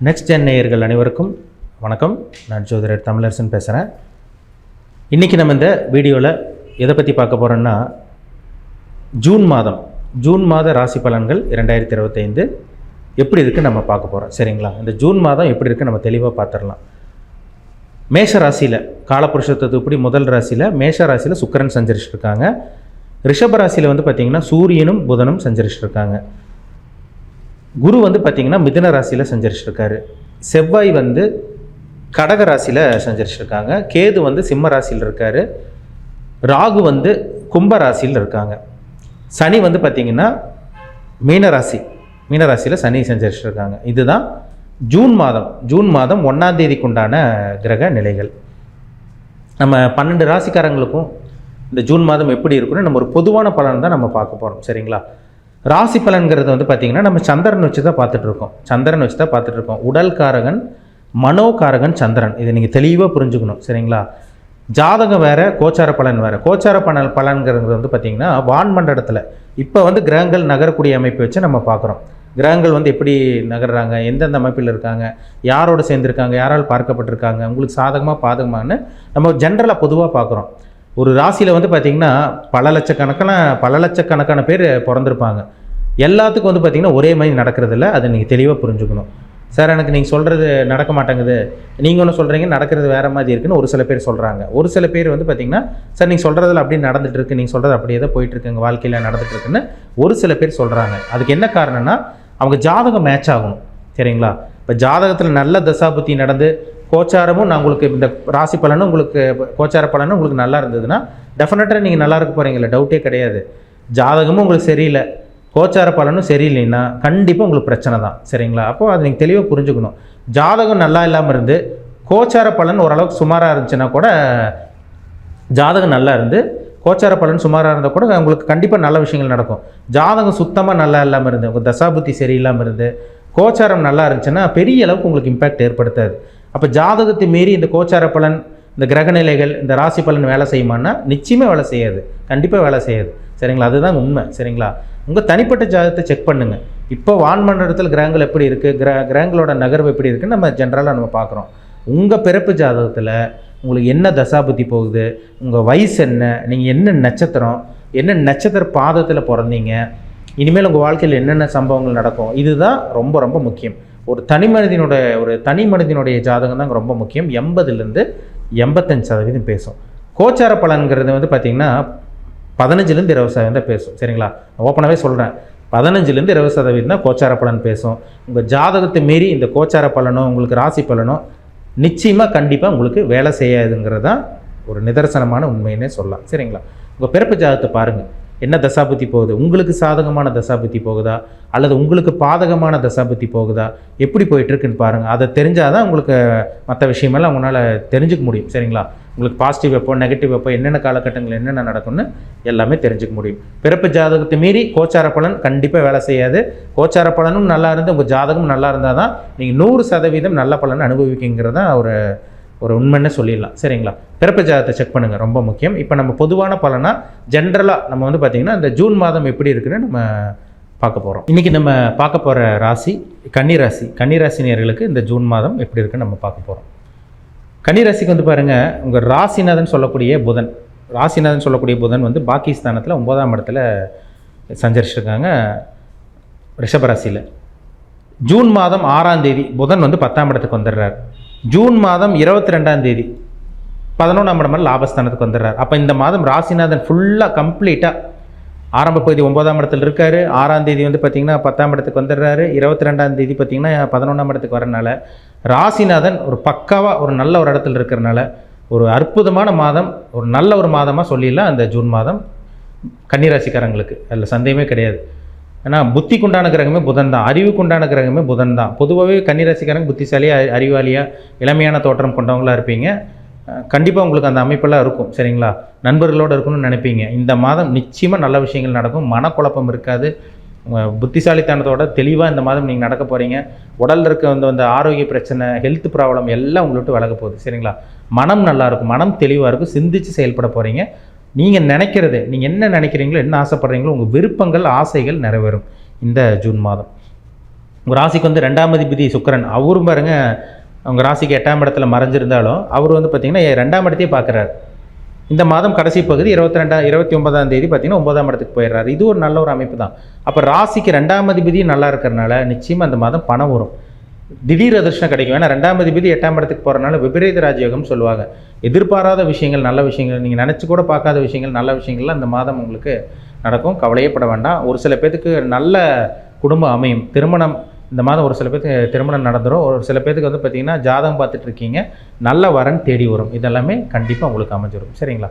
Next gen நேயர்கள் அனைவருக்கும் வணக்கம். நான் ஜோதிடர் தமிழரசன் பேசுகிறேன். இன்றைக்கி நம்ம இந்த வீடியோவில் எதை பற்றி பார்க்க போகிறோன்னா, ஜூன் மாத ராசி பலன்கள் 2025 எப்படி இருக்குது நம்ம பார்க்க போகிறோம். சரிங்களா? இந்த ஜூன் மாதம் எப்படி இருக்குது நம்ம தெளிவாக பார்த்துடலாம். மேஷ ராசியில் காலபுருஷ தத்துவப்படி முதல் ராசியில் மேஷ ராசியில் சுக்கிரன் சஞ்சரிச்சிருக்காங்க. ரிஷப ராசியில் வந்து பார்த்திங்கன்னா சூரியனும் புதனும் சஞ்சரிச்சிருக்காங்க. குரு வந்து பார்த்திங்கன்னா மிதுன ராசியில் சஞ்சரிச்சிருக்காரு. செவ்வாய் வந்து கடக ராசியில் சஞ்சரிச்சிருக்காங்க. கேது வந்து சிம்ம ராசியில் இருக்கார். ராகு வந்து கும்ப ராசியில் இருக்காங்க. சனி வந்து பார்த்திங்கன்னா மீன ராசியில் சனி சஞ்சரிச்சிருக்காங்க. இதுதான் ஜூன் மாதம் 1ஆம் தேதிக்கு உண்டான கிரக நிலைகள். நம்ம 12 ராசிக்காரங்களுக்கும் இந்த ஜூன் மாதம் எப்படி இருக்குன்னு நம்ம ஒரு பொதுவான பலன் தான் நம்ம பார்க்க போகிறோம். சரிங்களா? ராசி பலன்கிறது வந்து பார்த்திங்கன்னா நம்ம சந்திரன் வச்சு தான் பார்த்துட்ருக்கோம். உடல் காரகன், மனோகாரகன் சந்திரன். இதை நீங்கள் தெளிவாக புரிஞ்சுக்கணும். சரிங்களா? ஜாதகம் வேறு, கோச்சார பலன் வேறு. கோச்சார பலன்கிறது வந்து பார்த்திங்கன்னா வான்மண்டலத்தில் இப்போ வந்து கிரகங்கள் நகரக்கூடிய அமைப்பு வச்சு நம்ம பார்க்குறோம். கிரகங்கள் வந்து எப்படி நகர்றாங்க, எந்தெந்த அமைப்பில் இருக்காங்க, யாரோடு சேர்ந்துருக்காங்க, யாரால் பார்க்கப்பட்டிருக்காங்க, உங்களுக்கு சாதகமாக பாதகமானு நம்ம ஜென்ரலாக பொதுவாக பார்க்குறோம். ஒரு ராசியில் வந்து பார்த்திங்கன்னா பல லட்சக்கணக்கான பேர் பிறந்திருப்பாங்க. எல்லாத்துக்கும் வந்து பார்த்திங்கன்னா ஒரே மாதிரி நடக்கிறதில்ல. அதை நீங்கள் தெளிவாக புரிஞ்சுக்கணும். சார், எனக்கு நீங்கள் சொல்கிறது நடக்க மாட்டேங்குது, நீங்கள் ஒன்று சொல்கிறீங்க, நடக்கிறது வேறு மாதிரி இருக்குன்னு ஒரு சில பேர் சொல்கிறாங்க. ஒரு சில பேர் வந்து பார்த்திங்கன்னா, சார் நீங்கள் சொல்கிறதில் அப்படியே நடந்துகிட்ருக்கு, நீங்கள் சொல்கிறது அப்படியே தான் போயிட்டுருக்கு, எங்கள் வாழ்க்கையில் நடந்துகிட்ருக்குன்னு ஒரு சில பேர் சொல்கிறாங்க. அதுக்கு என்ன காரணம்னா, அவங்க ஜாதகம் மேட்ச் ஆகணும். சரிங்களா? இப்போ ஜாதகத்தில் நல்ல தசாபுத்தி நடந்து கோச்சாரமும் நான் உங்களுக்கு இந்த ராசி பலனும் உங்களுக்கு கோச்சார பலனும் உங்களுக்கு நல்லா இருந்ததுன்னா டெஃபினட்டாக நீங்கள் நல்லா இருக்க போகிறீங்களா, டவுட்டே கிடையாது. ஜாதகமும் உங்களுக்கு சரியில்லை, கோச்சார பலனும் சரியில்லைன்னா கண்டிப்பாக உங்களுக்கு பிரச்சனை தான். சரிங்களா? அப்போது அதை நீங்கள் தெளிவாக புரிஞ்சுக்கணும். ஜாதகம் நல்லா இல்லாமல் இருந்து கோச்சார பலன் ஓரளவுக்கு சுமாராக இருந்துச்சுன்னா கூட, ஜாதகம் நல்லா இருந்து கோச்சார பலன் சுமாராக இருந்தால் கூட உங்களுக்கு கண்டிப்பாக நல்ல விஷயங்கள் நடக்கும். ஜாதகம் சுத்தமாக நல்லா இல்லாமல் இருந்து, உங்கள் தசாபுத்தி சரியில்லாமல் இருந்து கோச்சாரம் நல்லா இருந்துச்சுன்னா பெரிய அளவுக்கு உங்களுக்கு இம்பேக்ட் ஏற்படுத்தாது. அப்போ ஜாதகத்தை மீறி இந்த கோச்சார பலன், இந்த கிரகநிலைகள், இந்த ராசி பலன் வேலை செய்யுமான்னா நிச்சயமாக வேலை செய்யாது, கண்டிப்பாக வேலை செய்யாது. சரிங்களா? அதுதான் உண்மை. சரிங்களா? உங்கள் தனிப்பட்ட ஜாதகத்தை செக் பண்ணுங்கள். இப்போ வான்மண்டலத்தில் கிரகங்கள் எப்படி இருக்குது, கிரகங்களோட நகர்வு எப்படி இருக்குன்னு நம்ம ஜென்ரலாக நம்ம பார்க்குறோம். உங்கள் பிறப்பு ஜாதகத்தில் உங்களுக்கு என்ன தசாபுத்தி போகுது, உங்கள் வயசு என்ன, நீங்கள் என்ன நட்சத்திர பாதத்தில் பிறந்தீங்க, இனிமேல் உங்கள் வாழ்க்கையில் என்னென்ன சம்பவங்கள் நடக்கும், இதுதான் ரொம்ப ரொம்ப முக்கியம். ஒரு தனி மனிதனுடைய ஜாதகம் தான் ரொம்ப முக்கியம். 80லேருந்து 85% பேசும். கோச்சார பலன்கிறது வந்து பார்த்திங்கன்னா 15லேருந்து 20% தான் பேசும். சரிங்களா? ஓப்பனாகவே சொல்கிறேன், 15லேருந்து 20% தான் கோச்சார பலன் பேசும். உங்கள் ஜாதகத்தை மீறி இந்த கோச்சார பலனோ உங்களுக்கு ராசி பலனோ நிச்சயமாக கண்டிப்பாக உங்களுக்கு வேலை செய்யாதுங்கிறது தான் ஒரு நிதர்சனமான உண்மைன்னே சொல்லலாம். சரிங்களா? உங்கள் பிறப்பு ஜாதகத்தை பாருங்கள், என்ன தசாபுத்தி போகுது, உங்களுக்கு சாதகமான தசாபுத்தி போகுதா அல்லது உங்களுக்கு பாதகமான தசாபுத்தி போகுதா, எப்படி போயிட்டுருக்குன்னு பாருங்கள். அதை தெரிஞ்சால் தான் உங்களுக்கு மற்ற விஷயமெல்லாம் உங்களால் தெரிஞ்சுக்க முடியும். சரிங்களா? உங்களுக்கு பாசிட்டிவ் எப்போ, நெகட்டிவ் எப்போ, என்னென்ன காலகட்டங்கள் என்னென்ன நடக்கும்னு எல்லாமே தெரிஞ்சுக்க முடியும். பிறப்பு ஜாதகத்தை மீறி கோச்சார பலன் கண்டிப்பாக வேலை செய்யாது. கோச்சார பலனும் நல்லா இருந்து உங்கள் ஜாதகமும் நல்லா இருந்தால் தான் நீங்கள் 100% நல்ல பலன் அனுபவிக்குங்கிறத ஒரு உண்மைன்னு சொல்லிடலாம். சரிங்களா? பிறப்பு ஜாதகத்தை செக் பண்ணுங்கள், ரொம்ப முக்கியம். இப்போ நம்ம பொதுவான பலனாக ஜென்ரலாக நம்ம வந்து பார்த்திங்கன்னா இந்த ஜூன் மாதம் எப்படி இருக்குன்னு நம்ம பார்க்க போகிறோம். இன்றைக்கி நம்ம பார்க்க போகிற ராசி கன்னிராசி நேயர்களுக்கு இந்த ஜூன் மாதம் எப்படி இருக்குன்னு நம்ம பார்க்க போகிறோம். கன்னிராசிக்கு வந்து பாருங்கள், உங்கள் ராசிநாதன் சொல்லக்கூடிய புதன் வந்து பாகிஸ்தானத்தில் 9ஆம் இடத்துல சஞ்சரிச்சிருக்காங்க. ரிஷபராசியில் ஜூன் மாதம் 6ஆம் தேதி புதன் வந்து 10ஆம் இடத்துக்கு வந்துடுறார். ஜூன் மாதம் 22ஆம் தேதி 11ஆம் இடம் லாபஸ்தானத்துக்கு வந்துடுறார். அப்போ இந்த மாதம் ராசிநாதன் ஃபுல்லாக கம்ப்ளீட்டாக ஆரம்ப பகுதி 9ஆம் இடத்துல இருக்கார். 6ஆம் தேதி வந்து பார்த்திங்கன்னா 10ஆம் இடத்துக்கு வந்துடுறாரு. 22ஆம் தேதி பார்த்திங்கன்னா 11ஆம் இடத்துக்கு வரனால ராசிநாதன் ஒரு பக்காவாக ஒரு நல்ல ஒரு இடத்துல இருக்கிறனால ஒரு அற்புதமான மாதம், ஒரு நல்ல ஒரு மாதமாக சொல்லிடலாம் அந்த ஜூன் மாதம் கன்னிராசிக்காரங்களுக்கு. அதில் சந்தேகமே கிடையாது. ஏன்னா புத்திக்குண்டான கிரகமே புதன் தான், அறிவுக்குண்டான கிரகமே புதன் தான். பொதுவாகவே கன்னிராசிக்காரங்க புத்திசாலியாக, அறிவாளியாக, இளமையான தோற்றம் கொண்டவங்களாக இருப்பீங்க. கண்டிப்பாக உங்களுக்கு அந்த அமைப்பெல்லாம் இருக்கும். சரிங்களா? நண்பர்களோடு இருக்கணும்னு நினைப்பீங்க. இந்த மாதம் நிச்சயமாக நல்ல விஷயங்கள் நடக்கும். மனக்குழப்பம் இருக்காது. புத்திசாலித்தனத்தோட தெளிவாக இந்த மாதம் நீங்கள் நடக்க போகிறீங்க. உடலில் இருக்க அந்த ஆரோக்கிய பிரச்சனை, ஹெல்த் ப்ராப்ளம் எல்லாம் உங்களை விட்டு விலக போகுது. சரிங்களா? மனம் நல்லாயிருக்கும், மனம் தெளிவாக இருக்கும், சிந்தித்து செயல்பட போகிறீங்க. நீங்கள் நினைக்கிறது, நீங்கள் என்ன நினைக்கிறீங்களோ, என்ன ஆசைப்படுறீங்களோ, உங்கள் விருப்பங்கள், ஆசைகள் நிறைவேறும் இந்த ஜூன் மாதம். உங்கள் ராசிக்கு வந்து 2ஆம் அதிபதி சுக்கிரன், அவரும் பாருங்க உங்கள் ராசிக்கு 8ஆம் இடத்துல மறைஞ்சிருந்தாலும் அவர் வந்து பார்த்திங்கன்னா 2ஆம் இடத்தையே பார்க்குறாரு. இந்த மாதம் கடைசி பகுதி 29ஆம் தேதி பார்த்திங்கன்னா 9ஆம் இடத்துக்கு போயிடுறாரு. இது ஒரு நல்ல ஒரு அமைப்பு தான். அப்போ ராசிக்கு 2ஆம் அதிபதியும் நல்லா இருக்கிறனால நிச்சயமாக அந்த மாதம் பணம் வரும், திடீர் அதிர்ஷ்டம் கிடைக்கும். ஏன்னா 2ஆம் அதிபதி 8ஆம் இடத்துக்கு போகிறனால விபரீத ராஜயோகம் சொல்லுவாங்க. எதிர்பாராத விஷயங்கள், நல்ல விஷயங்கள், நீங்கள் நினச்சி கூட பார்க்காத விஷயங்கள், நல்ல விஷயங்கள்லாம் இந்த மாதம் உங்களுக்கு நடக்கும். கவலையப்பட வேண்டாம். ஒரு சில பேத்துக்கு நல்ல குடும்பம் அமையும். திருமணம் இந்த மாதம் ஒரு சில பேருக்கு திருமணம் நடந்துடும். ஒரு சில பேருக்கு வந்து பார்த்திங்கன்னா ஜாதகம் பார்த்துட்ருக்கீங்க, நல்ல வரன் தேடி வரும். இதெல்லாமே கண்டிப்பாக உங்களுக்கு அமைஞ்சிடும். சரிங்களா?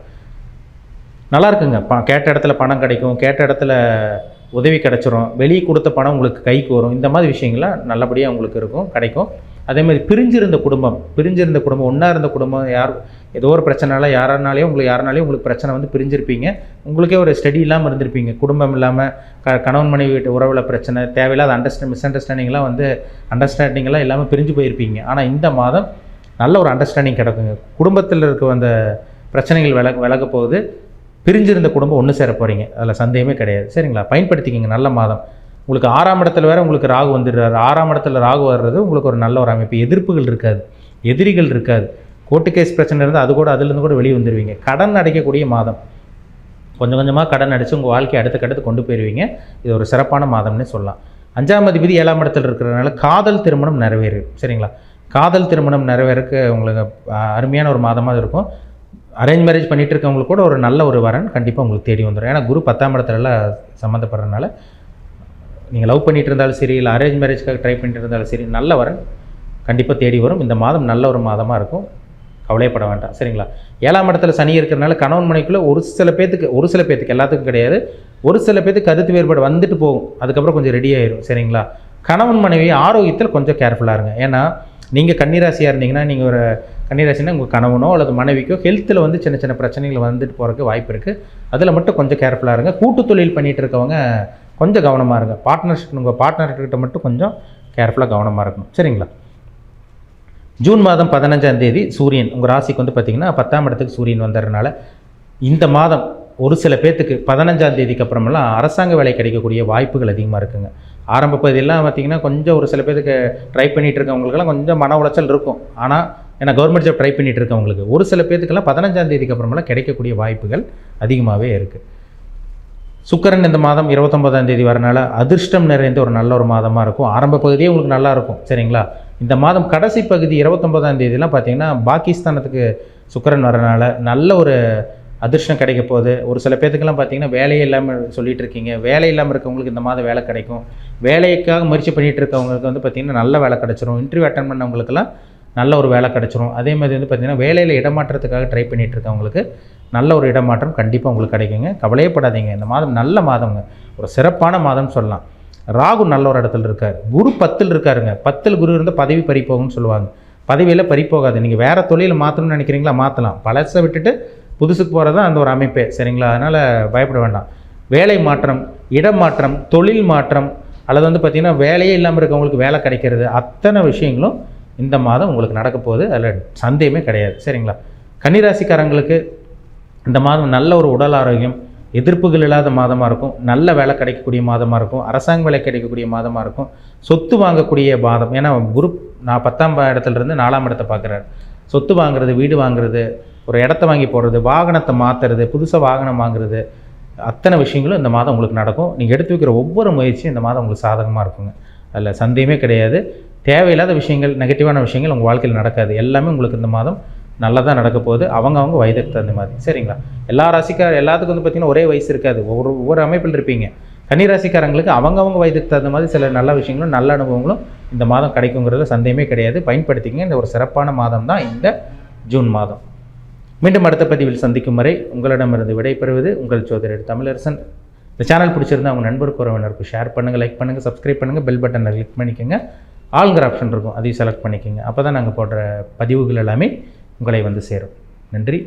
நல்லா இருக்குங்க. கேட்ட இடத்துல பணம் கிடைக்கும், கேட்ட இடத்துல உதவி கிடச்சிரும், வெளியே கொடுத்த பணம் உங்களுக்கு கைக்கு வரும். இந்த மாதிரி விஷயங்கள்லாம் நல்லபடியாக உங்களுக்கு இருக்கும், கிடைக்கும். அதேமாதிரி பிரிஞ்சிருந்த குடும்பம் ஒன்றா இருந்த குடும்பம், ஏதோ ஒரு பிரச்சனைனால யாராலையும் உங்களுக்கு பிரச்சனை வந்து பிரிஞ்சிருப்பீங்க. உங்களுக்கே ஒரு ஸ்டடி இல்லாமல் இருந்திருப்பீங்க. குடும்பம் இல்லாமல் கணவன் மனைவி உறவில் பிரச்சனை, தேவையில்லாத மிஸ் அண்டர்ஸ்டாண்டிங்லாம் வந்து அண்டர்ஸ்டாண்டிங்கெல்லாம் இல்லாமல் பிரிஞ்சு போயிருப்பீங்க. ஆனால் இந்த மாதம் நல்ல ஒரு அண்டர்ஸ்டாண்டிங் கிடக்குங்க. குடும்பத்தில் இருக்க அந்த பிரச்சனைகள் விலக போகுது. பிரிஞ்சிருந்த குடும்பம் ஒன்று சேர போகிறீங்க, அதில் சந்தேகமே கிடையாது. சரிங்களா? பயன்படுத்திக்கிங்க. நல்ல மாதம். உங்களுக்கு 6ஆம் இடத்துல வேறு உங்களுக்கு ராகு வந்துடுறாரு. 6ஆம் இடத்துல ராகு வர்றது உங்களுக்கு ஒரு நல்ல ஒரு அமைப்பு. எதிர்ப்புகள் இருக்காது, எதிரிகள் இருக்காது. கோர்ட்டு கேஸ் பிரச்சனை இருந்தால் அதுலேருந்து கூட வெளியே வந்துடுவீங்க. கடன் அடைக்கக்கூடிய மாதம். கொஞ்சம் கொஞ்சமாக கடன் அடித்து உங்கள் வாழ்க்கையை அடுத்த கொண்டு போயிடுவீங்க. இது ஒரு சிறப்பான மாதம்னே சொல்லலாம். 5ஆம் அதிபதி 7ஆம் இடத்துல இருக்கிறதுனால காதல் திருமணம் நிறைவேறும். சரிங்களா? காதல் திருமணம் நிறைவேறக்கு உங்களுக்கு அருமையான ஒரு மாதமாக இருக்கும். அரேஞ்ச் மேரேஜ் பண்ணிகிட்டு இருக்கவங்களுக்கு கூட ஒரு நல்ல ஒரு வரன் கண்டிப்பாக உங்களுக்கு தேடி வந்துடும். ஏன்னா குரு 10ஆம் இடத்துலலாம் சம்மந்தப்படுறதுனால நீங்கள் லவ் பண்ணிகிட்டு இருந்தாலும் சரி, இல்லை அரேஞ்ச் மேரேஜ்க்காக ட்ரை பண்ணிட்டு இருந்தாலும் சரி, நல்ல வரன் கண்டிப்பாக தேடி வரும். இந்த மாதம் நல்ல ஒரு மாதமாக இருக்கும். கவலைப்பட வேண்டாம். சரிங்களா? 7ஆம் இடத்துல சனி இருக்கிறனால கணவன் மனைவிக்குள்ளே ஒரு சில பேத்துக்கு எல்லாத்துக்கும் கிடையாது, ஒரு சில பேத்துக்கு கருத்து வேறுபாடு வந்துட்டு போகும். அதுக்கப்புறம் கொஞ்சம் ரெடி ஆயிடும். சரிங்களா? கணவன் மனைவி ஆரோக்கியத்தில் கொஞ்சம் கேர்ஃபுல்லாக இருங்க. ஏன்னா நீங்கள் கன்னிராசியாக இருந்தீங்கன்னா, நீங்கள் ஒரு கன்னிராசினா உங்கள் கணவனோ அல்லது மனைவிக்கோ ஹெல்த்தில் வந்து சின்ன சின்ன பிரச்சனைகள் வந்துட்டு போகிறதுக்கு வாய்ப்பு இருக்குது. அதில் மட்டும் கொஞ்சம் கேர்ஃபுல்லாக இருங்க. கூட்டு தொழில் பண்ணிகிட்டு இருக்கவங்க கொஞ்சம் கவனமாக இருங்க. உங்கள் பார்ட்னர்கிட்ட மட்டும் கொஞ்சம் கேர்ஃபுல்லாக கவனமாக இருக்கணும். சரிங்களா? ஜூன் மாதம் 15ஆம் தேதி சூரியன் உங்கள் ராசிக்கு வந்து பார்த்திங்கன்னா 10ஆம் இடத்துக்கு சூரியன் வந்ததுனால இந்த மாதம் ஒரு சில பேர்த்துக்கு 15ஆம் தேதிக்கு அப்புறமெல்லாம் அரசாங்க வேலை கிடைக்கக்கூடிய வாய்ப்புகள் அதிகமாக இருக்குங்க. ஆரம்ப பகுதியெல்லாம் பார்த்திங்கன்னா கொஞ்சம் ஒரு சில பேருக்கு ட்ரை பண்ணிகிட்டு இருக்கவங்களுக்கெல்லாம் கொஞ்சம் மன உளைச்சல் இருக்கும். ஆனால் ஏன்னா கவர்மெண்ட் ஜாப் ட்ரை பண்ணிகிட்டு இருக்கவங்களுக்கு ஒரு சில பேர்த்துக்கெல்லாம் 15ஆம் தேதிக்கு அப்புறமெல்லாம் கிடைக்கக்கூடிய வாய்ப்புகள் அதிகமாகவே இருக்குது. சுக்கிரன் இந்த மாதம் 29ஆம் தேதி வரனால அதிர்ஷ்டம் நிறைந்த ஒரு நல்ல ஒரு மாதமாக இருக்கும். ஆரம்ப பகுதியே உங்களுக்கு நல்லா இருக்கும். சரிங்களா? இந்த மாதம் கடைசி பகுதி 29ஆம் தேதியெலாம் பார்த்திங்கன்னா பாகிஸ்தானத்துக்கு சுக்கிரன் வரனால நல்ல ஒரு அதிர்ஷ்டம் கிடைக்க போகுது. ஒரு சில பேர்த்துக்கெல்லாம் பார்த்திங்கன்னா வேலையே இல்லாமல் சொல்லிகிட்டு இருக்கீங்க. வேலை இல்லாமல் இருக்கவங்களுக்கு இந்த மாதம் வேலை கிடைக்கும். வேலைக்காக முயற்சி பண்ணிகிட்டு இருக்கவங்களுக்கு வந்து பார்த்திங்கன்னா நல்ல வேலை கிடச்சிரும். இன்டர்வியூ அட்டன் பண்ணவங்களுக்கெல்லாம் நல்ல ஒரு வேலை கிடச்சிரும். அதே மாதிரி வந்து பார்த்திங்கன்னா வேலையில் இடமாற்றத்துக்காக ட்ரை பண்ணிகிட்டு இருக்கவங்களுக்கு நல்ல ஒரு இடமாற்றம் கண்டிப்பாக உங்களுக்கு கிடைக்குங்க. கவலையப்படாதீங்க. இந்த மாதம் நல்ல மாதங்க, ஒரு சிறப்பான மாதம் சொல்லலாம். ராகு நல்ல ஒரு இடத்துல இருக்கார். குரு 10ல் இருக்காருங்க. 10ல் குரு இருந்தால் பதவி பறிப்போகும்னு சொல்லுவாங்க. பதவியில் பறிப்போகாது. நீங்கள் வேறு தொழிலை மாற்றணும்னு நினைக்கிறீங்களா, மாற்றலாம். பழசை விட்டுட்டு புதுசுக்கு போகிறது தான் அந்த ஒரு அமைப்பே. சரிங்களா? அதனால் பயப்பட வேண்டாம். வேலை மாற்றம், இடம் மாற்றம், தொழில் மாற்றம், அல்லது வந்து பார்த்திங்கன்னா வேலையே இல்லாமல் இருக்கவங்களுக்கு வேலை கிடைக்கிறது, அத்தனை விஷயங்களும் இந்த மாதம் உங்களுக்கு நடக்க போகுது. அதில் சந்தேகமே கிடையாது. சரிங்களா? கன்னிராசிக்காரங்களுக்கு இந்த மாதம் நல்ல ஒரு உடல் ஆரோக்கியம், எதிர்ப்புகள் இல்லாத மாதமாக இருக்கும். நல்ல வேலை கிடைக்கக்கூடிய மாதமாக இருக்கும். அரசாங்க வேலை கிடைக்கக்கூடிய மாதமாக இருக்கும். சொத்து வாங்கக்கூடிய மாதம். ஏன்னா குரு 10ஆம் இடத்துலேருந்து 4ஆம் இடத்தை பார்க்குறாரு. சொத்து வாங்குறது, வீடு வாங்குறது, ஒரு இடத்த வாங்கி போடுறது, வாகனத்தை மாற்றுறது, புதுசாக வாகனம் வாங்குறது, அத்தனை விஷயங்களும் இந்த மாதம் உங்களுக்கு நடக்கும். நீங்கள் எடுத்து வைக்கிற ஒவ்வொரு முயற்சியும் இந்த மாதம் உங்களுக்கு சாதகமாக இருக்குங்க. அதில் சந்தேகமே கிடையாது. தேவையில்லாத விஷயங்கள், நெகட்டிவான விஷயங்கள் உங்கள் வாழ்க்கையில் நடக்காது. எல்லாமே உங்களுக்கு இந்த மாதம் நல்லதாக நடக்க போகுது. அவங்க வயதுக்கு தகுந்த மாதிரி. சரிங்களா? எல்லா எல்லாத்துக்கும் வந்து பார்த்திங்கன்னா ஒரே வயசு இருக்காது. ஒவ்வொரு அமைப்பில் இருப்பீங்க. கன்னிராசிக்காரங்களுக்கு அவங்க வயதுக்கு தகுந்த மாதிரி சில நல்ல விஷயங்களும் நல்ல அனுபவங்களும் இந்த மாதம் கிடைக்குங்கிறதுல சந்தேகமே கிடையாது. பயன்படுத்திங்க. இந்த ஒரு சிறப்பான மாதம் தான் இந்த ஜூன் மாதம். மீண்டும் அடுத்த பதிவில் சந்திக்கும் வரை உங்களிடமிருந்து விடைபெறுவது உங்கள் ஜோதிடர் தமிழரசன். இந்த சேனல் பிடிச்சிருந்தா உங்கள் நண்பருக்கு உறவினருக்கு ஷேர் பண்ணுங்கள், லைக் பண்ணுங்கள், சப்ஸ்கிரைப் பண்ணுங்கள், பெல் பட்டனை கிளிக் பண்ணிக்கோங்க. ஆளுங்கிற ஆப்ஷன் இருக்கும், அதையும் செலக்ட் பண்ணிக்கோங்க. அப்போ தான் நாங்கள் போடுற பதிவுகள் எல்லாமே உங்களை வந்து சேரும். நன்றி.